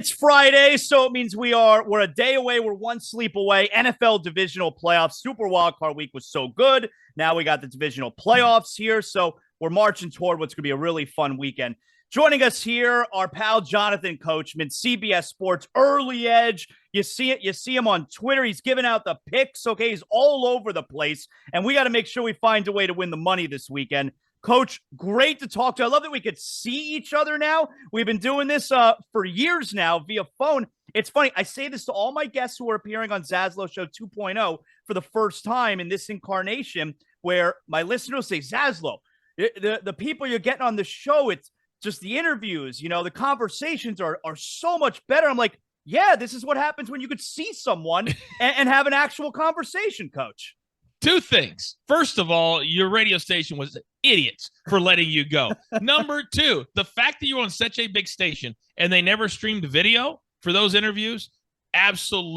It's Friday, so it means we're a day away. We're one sleep away. NFL Divisional playoffs. Super Wild Card Week was so good. Now we got the Divisional playoffs here, so we're marching toward what's going to be a really fun weekend. Joining us here, our pal Jonathan Coachman, CBS Sports Early Edge. You see it. You see him on Twitter. He's giving out the picks. Okay, he's all over the place, and we got to make sure we find a way to win the money this weekend. Coach, great to talk to. I love that we could see each other now. We've been doing this for years now via phone. It's funny. I say this to all my guests who are appearing on ZASLOW Show 2.0 for the first time in this incarnation, where my listeners say, ZASLOW, the people you're getting on the show, it's just the interviews, the conversations are so much better. I'm like, yeah, this is what happens when you could see someone and have an actual conversation, Coach. Two things. First of all, your radio station was idiots for letting you go. Number two, the fact that you're on such a big station and they never streamed video for those interviews, it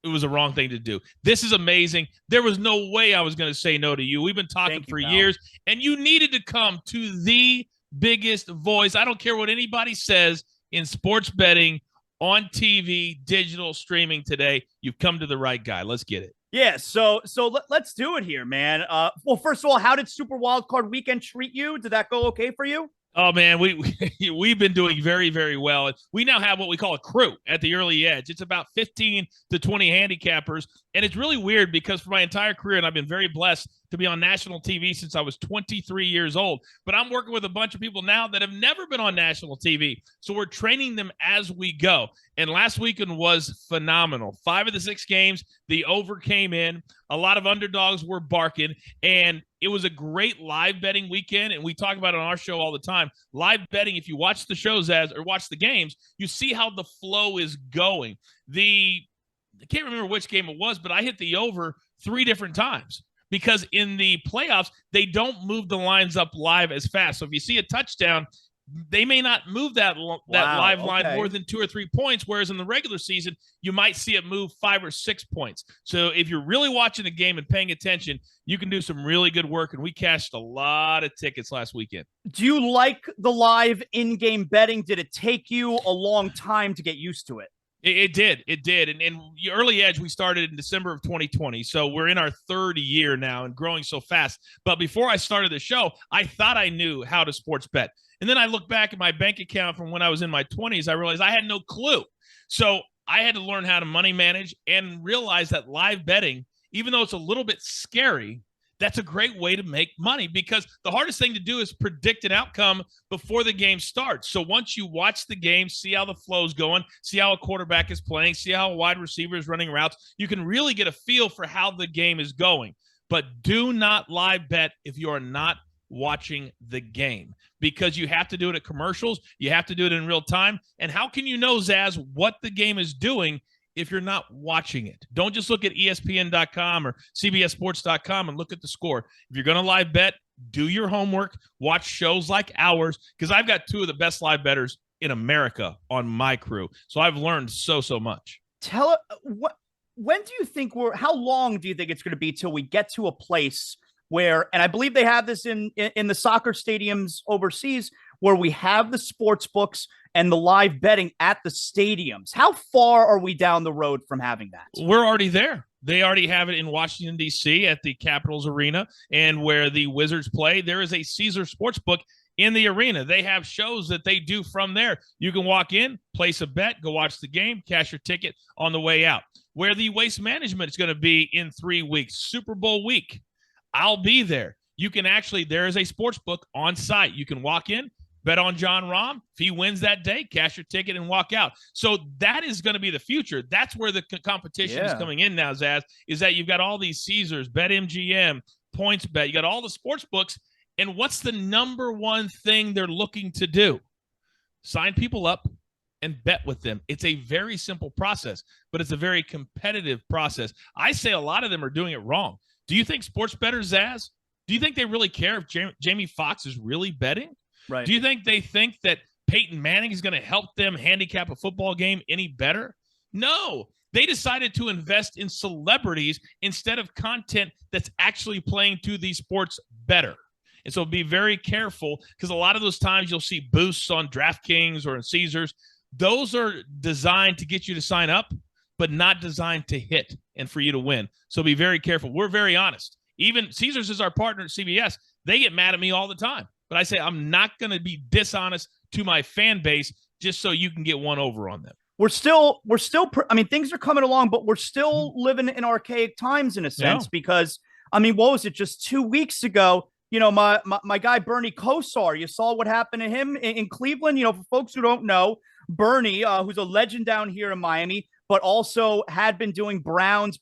was a wrong thing to do. This is amazing. There was no way I was going to say no to you. We've been talking for years, and you needed to come to the biggest voice. I don't care what anybody says in sports betting, on TV, digital streaming today. You've come to the right guy. Let's get it. Yeah, so let's do it here, man. Well, first of all, how did Super Wild Card Weekend treat you? Did that go okay for you? Oh, man, we've been doing very, very well. We now have what we call a crew at the Early Edge. It's about 15 to 20 handicappers, and it's really weird because for my entire career, and I've been very blessed to be on national TV since I was 23 years old, but I'm working with a bunch of people now that have never been on national TV, so we're training them as we go. And last weekend was phenomenal. 5 of the 6 games, the over came in. A lot of underdogs were barking, and it was a great live betting weekend, and we talk about it on our show all the time. Live betting, if you watch the shows or watch the games, you see how the flow is going. I can't remember which game it was, but I hit the over 3 different times because in the playoffs, they don't move the lines up live as fast. So if you see a touchdown, they may not move that live line more than 2 or 3 points, whereas in the regular season, you might see it move 5 or 6 points. So if you're really watching the game and paying attention, you can do some really good work, and we cashed a lot of tickets last weekend. Do you like the live in-game betting? Did it take you a long time to get used to it? It did. And Early Edge, we started in December of 2020. So we're in our 3rd year now and growing so fast. But before I started the show, I thought I knew how to sports bet. And then I look back at my bank account from when I was in my 20s. I realized I had no clue. So I had to learn how to money manage and realize that live betting, even though it's a little bit scary, that's a great way to make money because the hardest thing to do is predict an outcome before the game starts. So once you watch the game, see how the flow's going, see how a quarterback is playing, see how a wide receiver is running routes, you can really get a feel for how the game is going. But do not live bet if you are not watching the game because you have to do it at commercials. You have to do it in real time. And how can you know, Zaz, what the game is doing if you're not watching it? Don't just look at ESPN.com or CBSSports.com and look at the score. If you're going to live bet, do your homework, watch shows like ours, because I've got 2 of the best live bettors in America on my crew. So I've learned so much. When do you think how long do you think it's going to be till we get to a place where, and I believe they have this in the soccer stadiums overseas, where we have the sports books and the live betting at the stadiums? How far are we down the road from having that? We're already there. They already have it in Washington, D.C. at the Capitals Arena, and where the Wizards play, there is a Caesar Sportsbook in the arena. They have shows that they do from there. You can walk in, place a bet, go watch the game, cash your ticket on the way out. Where the Waste Management is going to be in 3 weeks, Super Bowl week, I'll be there. You can there is a sports book on site. You can walk in, bet on John Rahm. If he wins that day, cash your ticket and walk out. So that is going to be the future. That's where the competition is coming in now, Zaz, is that you've got all these Caesars, BetMGM, PointsBet. You got all the sports books. And what's the number one thing they're looking to do? Sign people up and bet with them. It's a very simple process, but it's a very competitive process. I say a lot of them are doing it wrong. Do you think sports bettors, Zaz, do you think they really care if Jamie Foxx is really betting? Right. Do you think they think that Peyton Manning is going to help them handicap a football game any better? No. They decided to invest in celebrities instead of content that's actually playing to these sports better. And so be very careful, because a lot of those times you'll see boosts on DraftKings or in Caesars. those are designed to get you to sign up, but not designed to hit and for you to win. So be very careful. We're very honest. Even Caesars is our partner at CBS. They get mad at me all the time. But I say I'm not going to be dishonest to my fan base just so you can get one over on them. We're still, I mean, things are coming along, but we're still living in archaic times in a sense because, I mean, what was it? Just 2 weeks ago, you know, my guy, Bernie Kosar, you saw what happened to him in Cleveland. You know, for folks who don't know, Bernie, who's a legend down here in Miami, but also had been doing Browns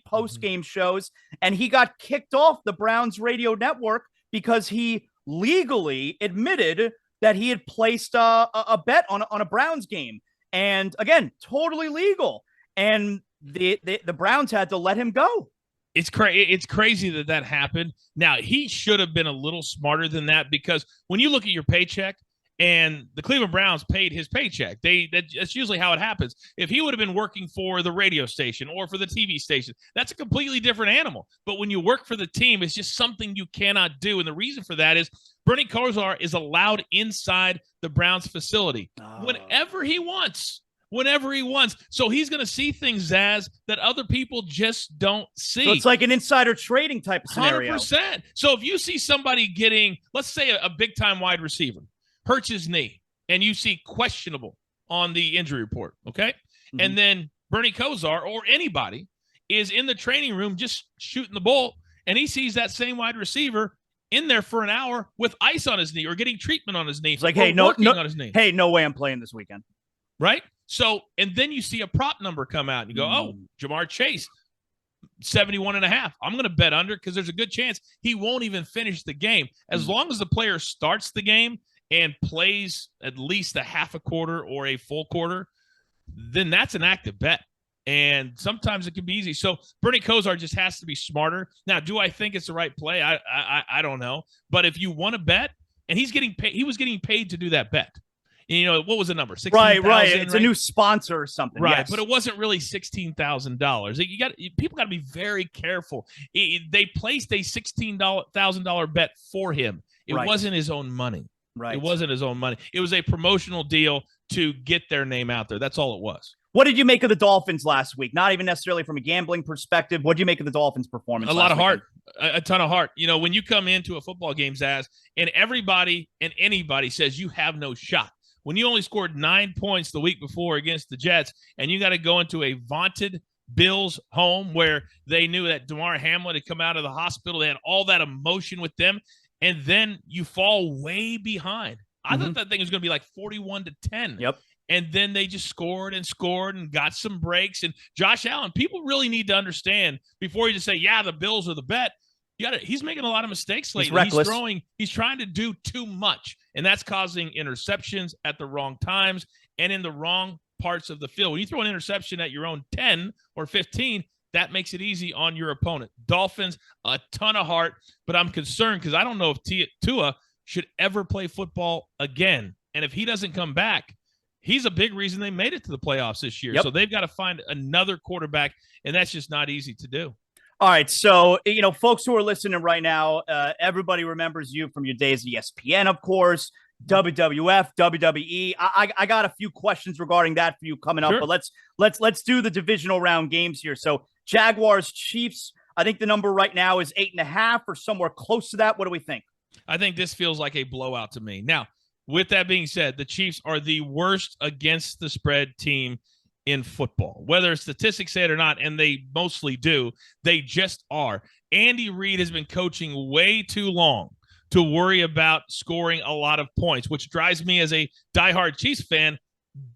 post-game shows, and he got kicked off the Browns radio network because he legally admitted that he had placed a bet on a Browns game. And again, totally legal. And the Browns had to let him go. It's crazy that happened. Now, he should have been a little smarter than that, because when you look at your paycheck, and the Cleveland Browns paid his paycheck, that's usually how it happens. If he would have been working for the radio station or for the TV station, that's a completely different animal. But when you work for the team, it's just something you cannot do. And the reason for that is Bernie Kosar is allowed inside the Browns facility whenever he wants. So he's going to see things, Zaz, that other people just don't see. So it's like an insider trading type of scenario. 100%. So if you see somebody getting, let's say, a big-time wide receiver, hurts his knee, and you see questionable on the injury report, okay? Mm-hmm. And then Bernie Kosar or anybody is in the training room just shooting the bull, and he sees that same wide receiver in there for an hour with ice on his knee or getting treatment on his knee. It's like, hey, no, on his knee. Hey, no way I'm playing this weekend. Right? So, and then you see a prop number come out, and you go, oh, Jamar Chase, 71.5. I'm going to bet under because there's a good chance he won't even finish the game. As long as the player starts the game and plays at least a half a quarter or a full quarter, then that's an active bet. And sometimes it can be easy. So Bernie Kosar just has to be smarter. Now, do I think it's the right play? I don't know. But if you want to bet, and he's getting paid, he was getting paid to do that bet. And, you know, what was the number? 16,000. Right. It's a new sponsor or something. Right, yes. But it wasn't really $16,000. People got to be very careful. They placed a $16,000 bet for him. It wasn't his own money. Right. It wasn't his own money. It was a promotional deal to get their name out there. That's all it was. What did you make of the Dolphins last week? Not even necessarily from a gambling perspective. What did you make of the Dolphins' performance? A lot of heart, a ton of heart. You know, when you come into a football game, Zaz, and everybody and anybody says you have no shot. When you only scored 9 points the week before against the Jets, and you got to go into a vaunted Bills home where they knew that Damar Hamlin had come out of the hospital, they had all that emotion with them, and then you fall way behind. I thought that thing was going to be like 41-10. Yep. And then they just scored and got some breaks. And Josh Allen, people really need to understand before you just say, yeah, the Bills are the bet. He's making a lot of mistakes lately. He's reckless. He's trying to do too much, and that's causing interceptions at the wrong times and in the wrong parts of the field. When you throw an interception at your own 10 or 15, that makes it easy on your opponent. Dolphins, a ton of heart, but I'm concerned because I don't know if Tua should ever play football again. And if he doesn't come back, he's a big reason they made it to the playoffs this year. Yep. So they've got to find another quarterback, and that's just not easy to do. All right, so, you know, folks who are listening right now, everybody remembers you from your days at ESPN, of course, WWF, WWE. I got a few questions regarding that for you coming up, but let's do the divisional round games here. So Jaguars, Chiefs, I think the number right now is 8.5 or somewhere close to that. What do we think? I think this feels like a blowout to me. Now, with that being said, the Chiefs are the worst against the spread team in football, whether statistics say it or not, and they mostly do. They just are. Andy Reid has been coaching way too long to worry about scoring a lot of points, which drives me as a diehard Chiefs fan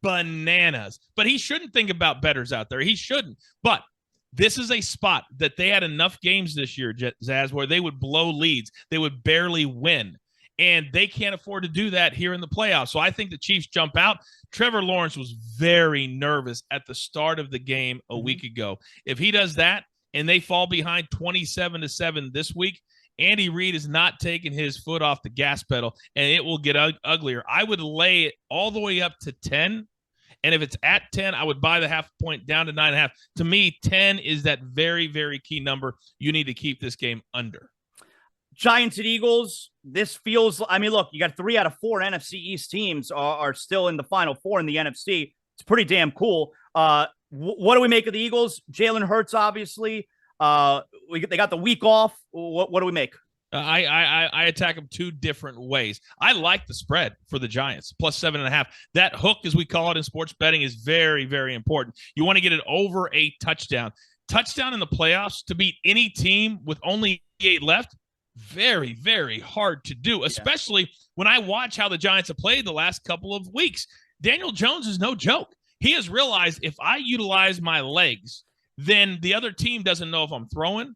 bananas. But he shouldn't think about bettors out there. He shouldn't. But this is a spot that they had enough games this year, Zaz, where they would blow leads. They would barely win. And they can't afford to do that here in the playoffs. So I think the Chiefs jump out. Trevor Lawrence was very nervous at the start of the game a week ago. If he does that and they fall behind 27-7 this week, Andy Reid is not taking his foot off the gas pedal, and it will get uglier. I would lay it all the way up to 10. And if it's at 10, I would buy the half point down to 9.5. To me, 10 is that very, very key number. You need to keep this game under. Giants and Eagles, this feels, I mean, look, you got 3 out of 4 NFC East teams are still in the Final Four in the NFC. It's pretty damn cool. What do we make of the Eagles? Jalen Hurts, obviously. They got the week off. What do we make? I attack them 2 different ways. I like the spread for the Giants, plus 7.5. That hook, as we call it in sports betting, is very, very important. You want to get it over a touchdown. Touchdown in the playoffs to beat any team with only 8 left, very, very hard to do, especially when I watch how the Giants have played the last couple of weeks. Daniel Jones is no joke. He has realized if I utilize my legs, then the other team doesn't know if I'm throwing,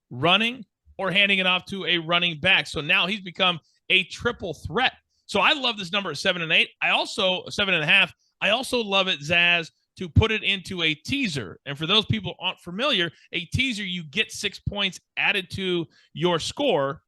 running, or handing it off to a running back. So now he's become a triple threat. So I love this number at 7 and 8. 7.5. I also love it, Zaz, to put it into a teaser. And for those people who aren't familiar, a teaser, you get 6 points added to your score,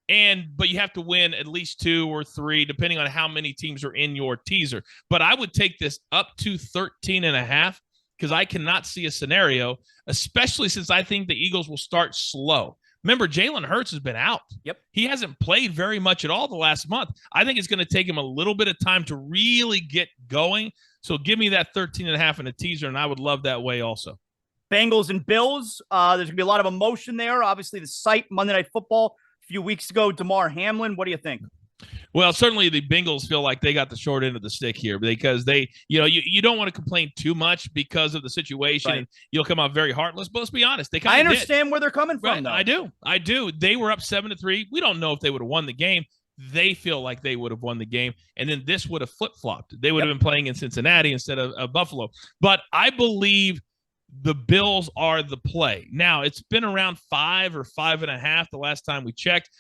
but you have to win at least 2 or 3, depending on how many teams are in your teaser. But I would take this up to 13.5 because I cannot see a scenario, especially since I think the Eagles will start slow. Remember, Jalen Hurts has been out. Yep. He hasn't played very much at all the last month. I think it's going to take him a little bit of time to really get going. So give me that 13.5 in a teaser, and I would love that way also. Bengals and Bills. There's going to be a lot of emotion there. Obviously, the site, Monday Night Football, a few weeks ago, DeMar Hamlin. What do you think? Well, certainly the Bengals feel like they got the short end of the stick here because they, you don't want to complain too much because of the situation. Right. And you'll come out very heartless. But let's be honest, they kind I of understand where they're coming from, though. I do. They were up 7-3. We don't know if they would have won the game. They feel like they would have won the game, and then this would have flip-flopped. They would have been playing in Cincinnati instead of Buffalo. But I believe the Bills are the play. Now, it's been around 5 or 5.5 the last time we checked.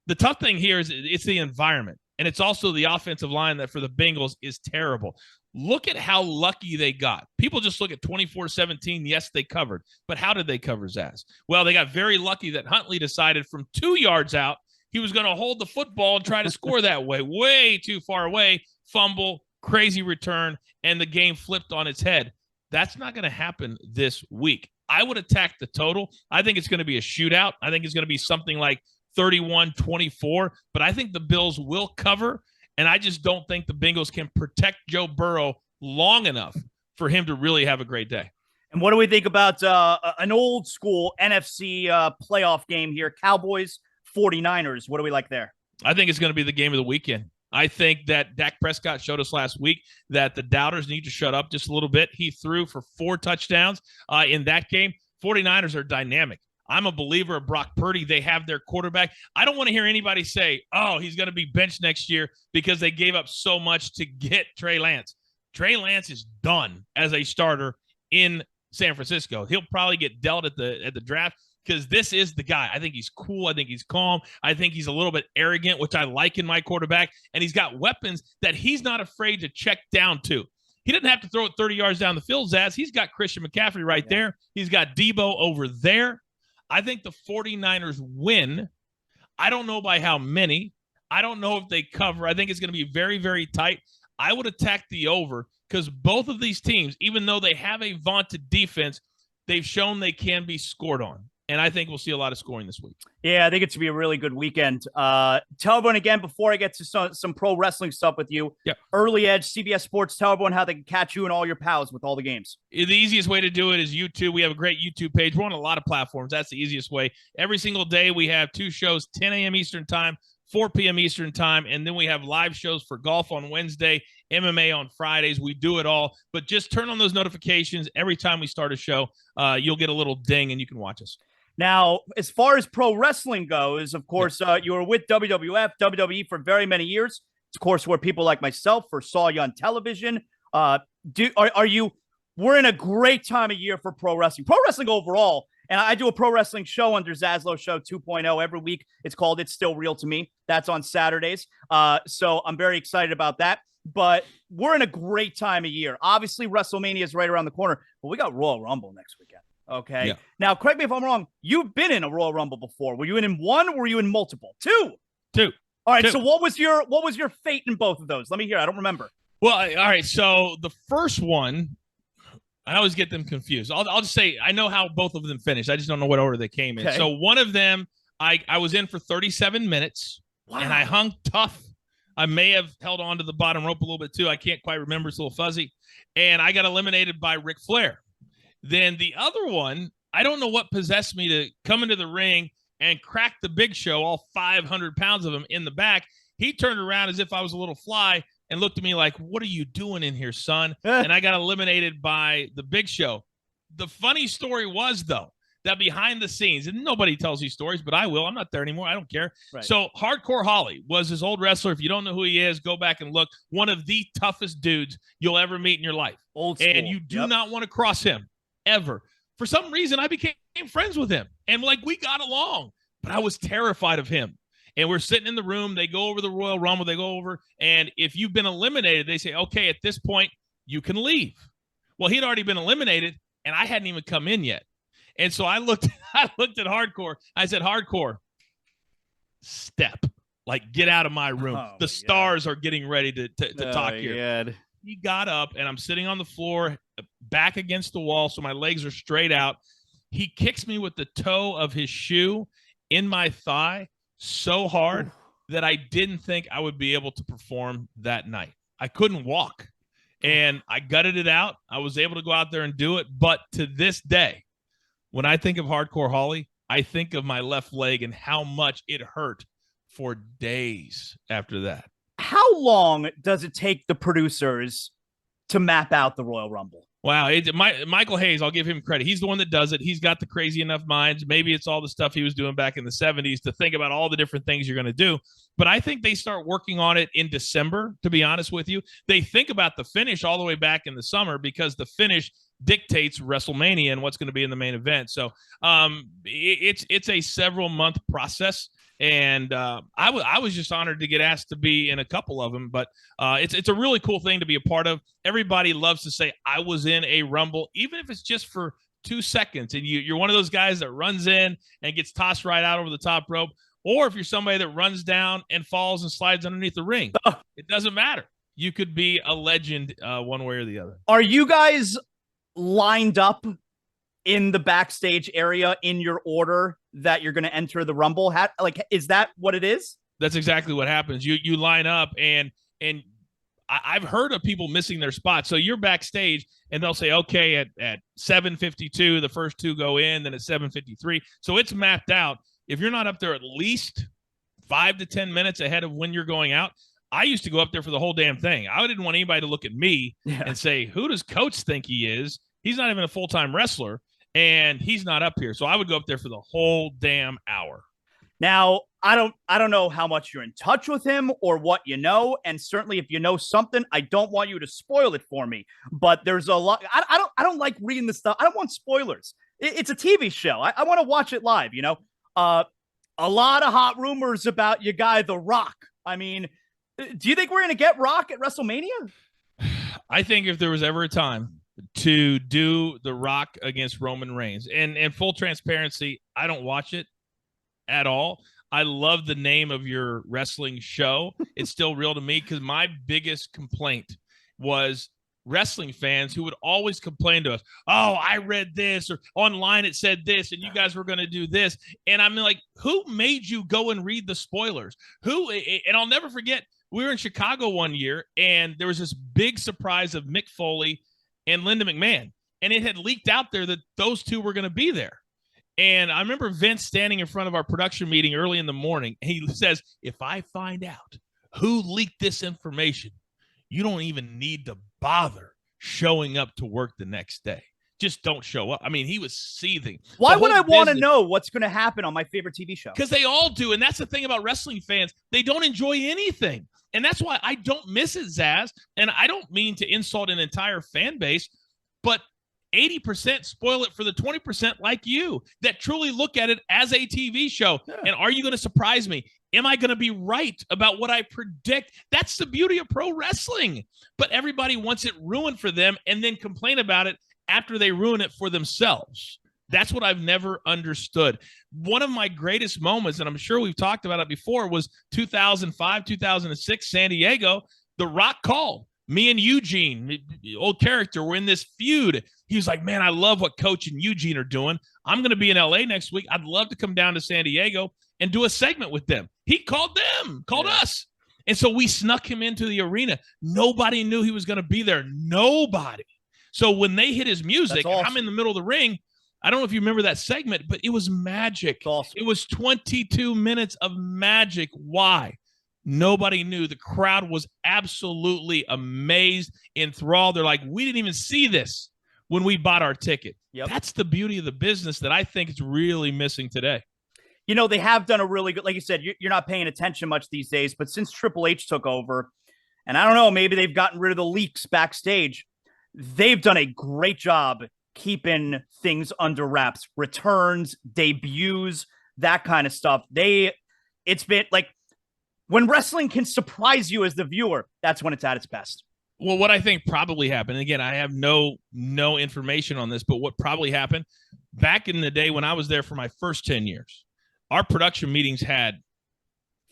The tough thing here is it's the environment, and it's also the offensive line that for the Bengals is terrible. Look at how lucky they got. People just look at 24-17. Yes, they covered. But how did they cover, Zaz? Well, they got very lucky that Huntley decided from 2 yards out he was going to hold the football and try to score that way too far away, fumble, crazy return, and the game flipped on its head. That's not going to happen this week. I would attack the total. I think it's going to be a shootout. I think it's going to be something like 31-24, but I think the Bills will cover, and I just don't think the Bengals can protect Joe Burrow long enough for him to really have a great day. And what do we think about an old school NFC playoff game here? Cowboys 49ers. What do we like there? I think it's going to be the game of the weekend. I think that Dak Prescott showed us last week that the doubters need to shut up just a little bit. He threw for 4 touchdowns in that game. 49ers are dynamic. I'm a believer of Brock Purdy. They have their quarterback. I don't want to hear anybody say, oh, he's going to be benched next year because they gave up so much to get Trey Lance. Trey Lance is done as a starter in San Francisco. He'll probably get dealt at the draft, because this is the guy. I think he's cool. I think he's calm. I think he's a little bit arrogant, which I like in my quarterback. And he's got weapons that he's not afraid to check down to. He doesn't have to throw it 30 yards down the field, Zaz. He's got Christian McCaffrey right there. He's got Debo over there. I think the 49ers win. I don't know by how many. I don't know if they cover. I think it's going to be very, very tight. I would attack the over because both of these teams, even though they have a vaunted defense, they've shown they can be scored on. And I think we'll see a lot of scoring this week. Yeah, I think it's going to be a really good weekend. Tell everyone again, before I get to some pro wrestling stuff with you, Early Edge, CBS Sports, tell everyone how they can catch you and all your pals with all the games. The easiest way to do it is YouTube. We have a great YouTube page. We're on a lot of platforms. That's the easiest way. Every single day we have 2 shows, 10 a.m. Eastern time, 4 p.m. Eastern time, and then we have live shows for golf on Wednesday, MMA on Fridays. We do it all, but just turn on those notifications. Every time we start a show, you'll get a little ding and you can watch us. Now, as far as pro wrestling goes, of course, you were with WWF, WWE for very many years. It's, of course, where people like myself first saw you on television. We're in a great time of year for pro wrestling overall. And I do a pro wrestling show under ZASLOW Show 2.0 every week. It's called It's Still Real to Me. That's on Saturdays. So I'm very excited about that. But we're in a great time of year. Obviously, WrestleMania is right around the corner, but we got Royal Rumble next weekend. Okay. Yeah. Now, correct me if I'm wrong. You've been in a Royal Rumble before. Were you in one or were you in multiple? Two. All right. 2. So what was your fate in both of those? Let me hear. I don't remember. Well, all right. So the first one, I always get them confused. I'll just say I know how both of them finished. I just don't know what order they came in. Okay. So one of them, I was in for 37 minutes, and I hung tough. I may have held on to the bottom rope a little bit too. I can't quite remember. It's a little fuzzy. And I got eliminated by Ric Flair. Then the other one, I don't know what possessed me to come into the ring and crack the Big Show, all 500 pounds of him in the back. He turned around as if I was a little fly and looked at me like, what are you doing in here, son? And I got eliminated by the Big Show. The funny story was, though, that behind the scenes, and nobody tells these stories, but I will. I'm not there anymore. I don't care. Right. So Hardcore Holly was his old wrestler. If you don't know who he is, go back and look. One of the toughest dudes you'll ever meet in your life. Old school. And you do not want to cross him, ever. For some reason, I became friends with him. And, we got along. But I was terrified of him. And we're sitting in the room. They go over the Royal Rumble. They go over. And if you've been eliminated, they say, okay, at this point, you can leave. Well, he'd already been eliminated, and I hadn't even come in yet. And so I looked at Hardcore. I said, Hardcore, step. Get out of my room. The stars are getting ready to talk here. God. He got up, and I'm sitting on the floor, back against the wall, so my legs are straight out. He kicks me with the toe of his shoe in my thigh so hard that I didn't think I would be able to perform that night. I couldn't walk, and I gutted it out. I was able to go out there and do it, but to this day, when I think of Hardcore Holly, I think of my left leg and how much it hurt for days after that. How long does it take the producers to map out the Royal Rumble? Wow. Michael Hayes, I'll give him credit. He's the one that does it. He's got the crazy enough minds. Maybe it's all the stuff he was doing back in the 70s to think about all the different things you're going to do. But I think they start working on it in December, to be honest with you. They think about the finish all the way back in the summer because the finish dictates WrestleMania and what's going to be in the main event. So it's a several month process. And I was just honored to get asked to be in a couple of them, but it's a really cool thing to be a part of. Everybody loves to say, I was in a Rumble, even if it's just for 2 seconds. And you're one of those guys that runs in and gets tossed right out over the top rope. Or if you're somebody that runs down and falls and slides underneath the ring, it doesn't matter. You could be a legend one way or the other. Are you guys lined up in the backstage area in your order that you're going to enter the Rumble? Is that what it is? That's exactly what happens. You line up, and I've heard of people missing their spot. So you're backstage, and they'll say, okay, at 7:52, the first two go in, then at 7:53. So it's mapped out. If you're not up there at least 5 to 10 minutes ahead of when you're going out, I used to go up there for the whole damn thing. I didn't want anybody to look at me and say, who does Coach think he is? He's not even a full-time wrestler, and he's not up here. So I would go up there for the whole damn hour. Now, I don't know how much you're in touch with him or what you know, and certainly if you know something, I don't want you to spoil it for me. But there's a lot. I don't like reading the stuff. I don't want spoilers. It's a TV show. I want to watch it live. You know, a lot of hot rumors about your guy, The Rock. I mean, do you think we're gonna get Rock at WrestleMania? I think if there was ever a time to do The Rock against Roman Reigns, and full transparency, I don't watch it at all. I love the name of your wrestling show. It's still real to me because my biggest complaint was wrestling fans who would always complain to us, oh, I read this, or online it said this, and you guys were going to do this. And I'm like, who made you go and read the spoilers? Who? And I'll never forget, we were in Chicago one year, and there was this big surprise of Mick Foley and Linda McMahon. And it had leaked out there that those two were going to be there. And I remember Vince standing in front of our production meeting early in the morning. And he says, if I find out who leaked this information, you don't even need to bother showing up to work the next day. Just don't show up. I mean, he was seething. Why would I want to know what's going to happen on my favorite TV show? Because they all do. And that's the thing about wrestling fans. They don't enjoy anything. And that's why I don't miss it, Zaz. And I don't mean to insult an entire fan base, but 80% spoil it for the 20% like you that truly look at it as a TV show. Yeah. And are you going to surprise me? Am I going to be right about what I predict? That's the beauty of pro wrestling. But everybody wants it ruined for them and then complain about it after they ruin it for themselves. That's what I've never understood. One of my greatest moments, and I'm sure we've talked about it before, was 2005, 2006, San Diego. The Rock called. Me and Eugene, old character, were in this feud. He was like, man, I love what Coach and Eugene are doing. I'm going to be in LA next week. I'd love to come down to San Diego. and do a segment with them. He called us. And so we snuck him into the arena. Nobody knew he was going to be there. Nobody. So when they hit his music, and I'm in the middle of the ring, I don't know if you remember that segment, but it was magic. Awesome. It was 22 minutes of magic. Why? Nobody knew. The crowd was absolutely amazed, enthralled. They're like, we didn't even see this when we bought our ticket. Yep. That's the beauty of the business that I think is really missing today. You know, they have done a really good, like you said, you're not paying attention much these days, but since Triple H took over, and I don't know, maybe they've gotten rid of the leaks backstage, they've done a great job keeping things under wraps, returns, debuts, that kind of stuff. It's been like, when wrestling can surprise you as the viewer, that's when it's at its best. Well, what I think probably happened, again, I have no information on this, but what probably happened back in the day when I was there for my first 10 years, our production meetings had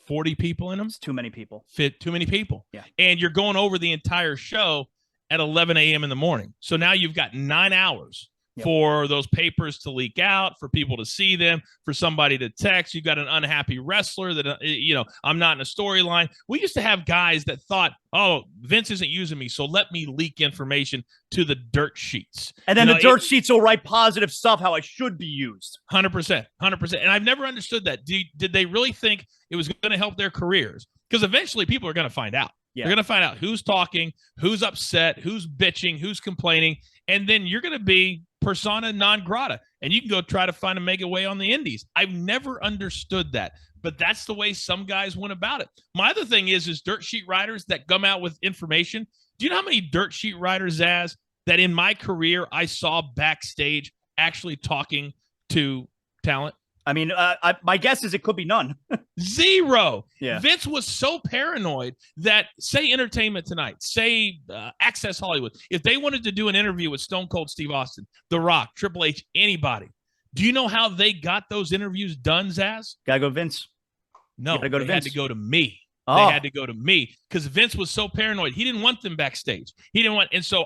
40 people in them. It's too many people. Too many people. Yeah. And you're going over the entire show at 11 a.m. in the morning. So now you've got 9 hours for those papers to leak out, for people to see them, for somebody to text. You've got an unhappy wrestler that, I'm not in a storyline. We used to have guys that thought, oh, Vince isn't using me, so let me leak information to the dirt sheets. And then the dirt sheets will write positive stuff how I should be used. 100%. And I've never understood that. Did they really think it was going to help their careers? Because eventually people are going to find out. Yeah. They're going to find out who's talking, who's upset, who's bitching, who's complaining, and then you're going to be persona non grata, and you can go try to find a mega way on the indies. I've never understood that, but that's the way some guys went about it. My other thing is dirt sheet writers that come out with information. Do you know how many dirt sheet writers, Zaz, that in my career I saw backstage actually talking to talent? I mean, my guess is it could be none. Zero. Yeah. Vince was so paranoid that, say, Entertainment Tonight, say Access Hollywood, if they wanted to do an interview with Stone Cold Steve Austin, The Rock, Triple H, anybody, do you know how they got those interviews done, Zaz? Gotta go to Vince. No, they had to go to me. Oh. They had to go to me because Vince was so paranoid. He didn't want them backstage. And so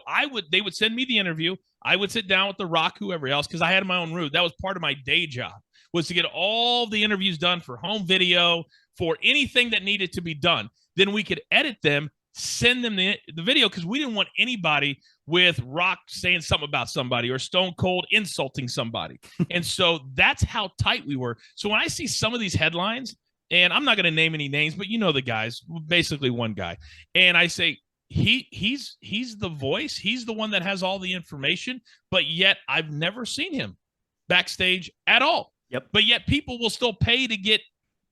they would send me the interview. I would sit down with The Rock, whoever else, because I had my own route. That was part of my day job, was to get all the interviews done for home video, for anything that needed to be done. Then we could edit them, send them the video, because we didn't want anybody with Rock saying something about somebody or Stone Cold insulting somebody. And so that's how tight we were. So when I see some of these headlines, and I'm not going to name any names, but you know the guys, basically one guy, and I say, he's the voice, he's the one that has all the information, but yet I've never seen him backstage at all. Yep. But yet people will still pay to get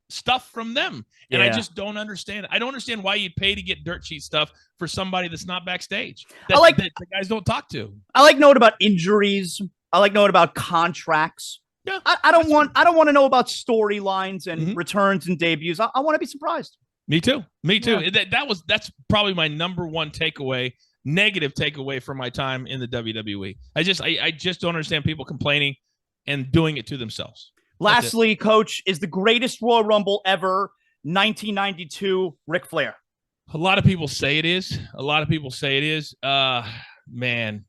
stuff from them. And I just don't understand. I don't understand why you'd pay to get dirt sheet stuff for somebody that's not backstage. That the guys don't talk to. I like knowing about injuries. I like knowing about contracts. Yeah. I don't want to know about storylines and returns and debuts. I want to be surprised. Me too. Yeah. That's probably my number one negative takeaway from my time in the WWE. I just don't understand people complaining and doing it to themselves. Lastly, Coach, is the greatest Royal Rumble ever 1992 Ric Flair? A lot of people say it is. Man.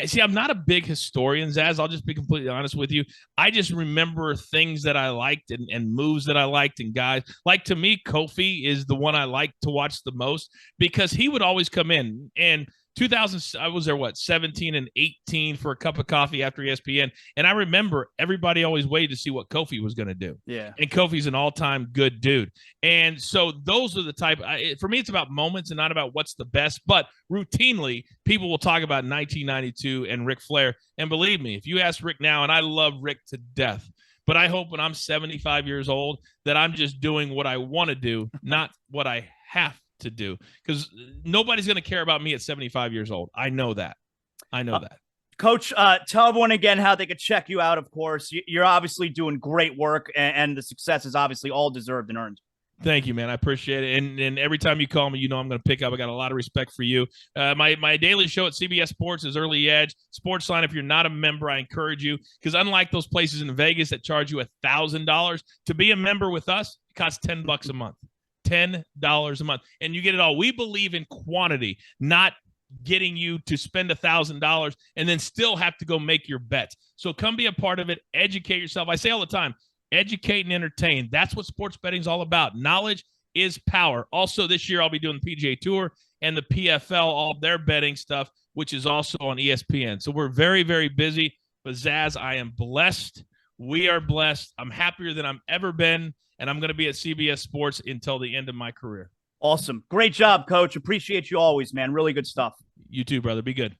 See, I'm not a big historian, Zaz. I'll just be completely honest with you. I just remember things that I liked and moves that I liked and guys. Like, to me, Kofi is the one I like to watch the most because he would always come in. And 2000, I was there, 17 and 18 for a cup of coffee after ESPN. And I remember everybody always waited to see what Kofi was going to do. Yeah. And Kofi's an all-time good dude. And so those are the type, for me, it's about moments and not about what's the best. But routinely, people will talk about 1992 and Ric Flair. And believe me, if you ask Rick now, and I love Rick to death, but I hope when I'm 75 years old that I'm just doing what I want to do, not what I have to do, because nobody's going to care about me at 75 years old. I know that. Coach, tell everyone again how they could check you out. Of course, you're obviously doing great work, and the success is obviously all deserved and earned. Thank you, man. I appreciate it. And every time you call me, you know I'm going to pick up. I got a lot of respect for you. My daily show at CBS Sports is Early Edge. SportsLine, if you're not a member, I encourage you, because unlike those places in Vegas that charge you $1,000, to be a member with us, it costs $10 a month. $10 a month. And you get it all. We believe in quantity, not getting you to spend $1,000 and then still have to go make your bets. So come be a part of it. Educate yourself. I say all the time, educate and entertain. That's what sports betting is all about. Knowledge is power. Also, this year I'll be doing the PGA Tour and the PFL, all their betting stuff, which is also on ESPN. So we're very, very busy. But Zaz, I am blessed. We are blessed. I'm happier than I've ever been, and I'm going to be at CBS Sports until the end of my career. Awesome. Great job, Coach. Appreciate you always, man. Really good stuff. You too, brother. Be good.